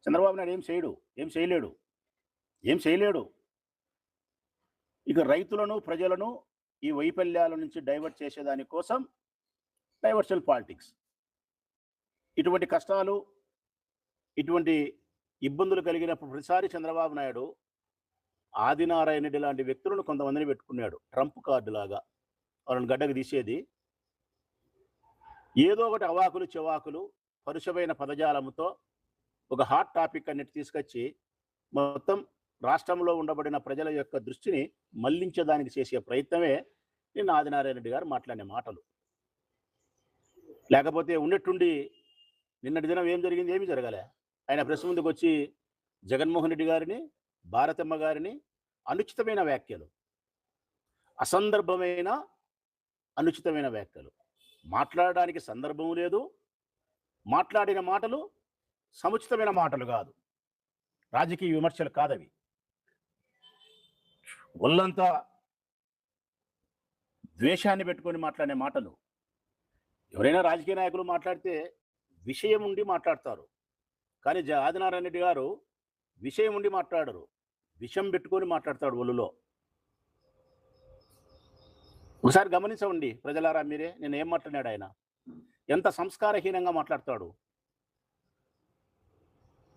చంద్రబాబు నాయుడు ఏం చేయలేడు. ఇక రైతులను, ప్రజలను ఈ వైఫల్యాల నుంచి డైవర్ట్ చేసేదాని కోసం డైవర్షనల్ పాలిటిక్స్. ఇటువంటి కష్టాలు, ఇటువంటి ఇబ్బందులు కలిగినప్పుడు ప్రతిసారి చంద్రబాబు నాయుడు ఆదినారాయణ రెడ్డి లాంటి వ్యక్తులను కొంతమందిని పెట్టుకున్నాడు. ట్రంప్ కార్డు లాగా వాళ్ళని గడ్డకు తీసేది. ఏదో ఒకటి అవాకులు చెవాకులు పరుషమైన పదజాలముతో ఒక హాట్ టాపిక్ అన్నిటి తీసుకొచ్చి మొత్తం రాష్ట్రంలో ఉండబడిన ప్రజల యొక్క దృష్టిని మళ్లించడానికి చేసే ప్రయత్నమే నిన్న ఆదినారాయణ రెడ్డి గారు మాట్లాడిన మాటలు. లేకపోతే ఉన్నట్టుండి నిన్నటి దినం ఏం జరిగింది? ఏమీ జరగలే. ఆయన ప్రెస్ ముందుకు వచ్చి జగన్మోహన్ రెడ్డి గారిని, భారతమ్మ గారిని అనుచితమైన వ్యాఖ్యలు, అసందర్భమైన అనుచితమైన వ్యాఖ్యలు, మాట్లాడడానికి సందర్భం లేదు, మాట్లాడిన మాటలు సముచితమైన మాటలు కాదు, రాజకీయ విమర్శలు కాదవి. ఒళ్ళంతా ద్వేషాన్ని పెట్టుకొని మాట్లాడే మాటలు. ఎవరైనా రాజకీయ నాయకులు మాట్లాడితే విషయం ఉండి మాట్లాడతారు, కానీ ఆదినారాయణ రెడ్డి గారు విషయం ఉండి మాట్లాడరు, విషం పెట్టుకొని మాట్లాడతాడు ఒళ్ళులో. ఒకసారి గమనించండి ప్రజలారా మీరే, నేను ఏం మాట్లాడాడు ఆయన, ఎంత సంస్కారహీనంగా మాట్లాడతాడు.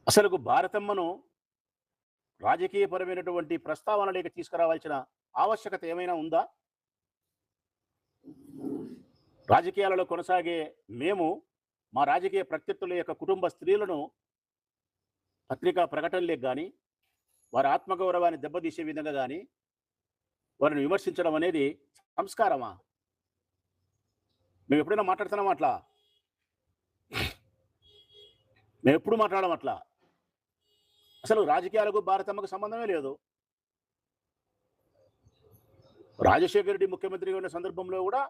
అసలు భారతమ్మను రాజకీయపరమైనటువంటి ప్రస్తావనలోకి తీసుకురావాల్సిన ఆవశ్యకత ఏమైనా ఉందా? రాజకీయాలలో కొనసాగే మేము మా రాజకీయ ప్రత్యర్థుల యొక్క కుటుంబ స్త్రీలను పత్రికా ప్రకటనలకు కానీ, వారి ఆత్మగౌరవాన్ని దెబ్బతీసే విధంగా కానీ వారిని విమర్శించడం అనేది సంస్కారమా? మేము ఎప్పుడైనా మాట్లాడుతున్నాం అట్లా? మేము ఎప్పుడు మాట్లాడడం అట్లా? అసలు రాజకీయాలకు భారతమ్మకు సంబంధమే లేదు. రాజశేఖర రెడ్డి ముఖ్యమంత్రిగా ఉన్న సందర్భంలో కూడా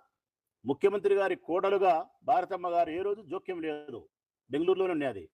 ముఖ్యమంత్రి గారి కోడలుగా భారతమ్మ గారు ఏ రోజు జోక్యం లేదు. బెంగళూరులోనే ఉన్నది.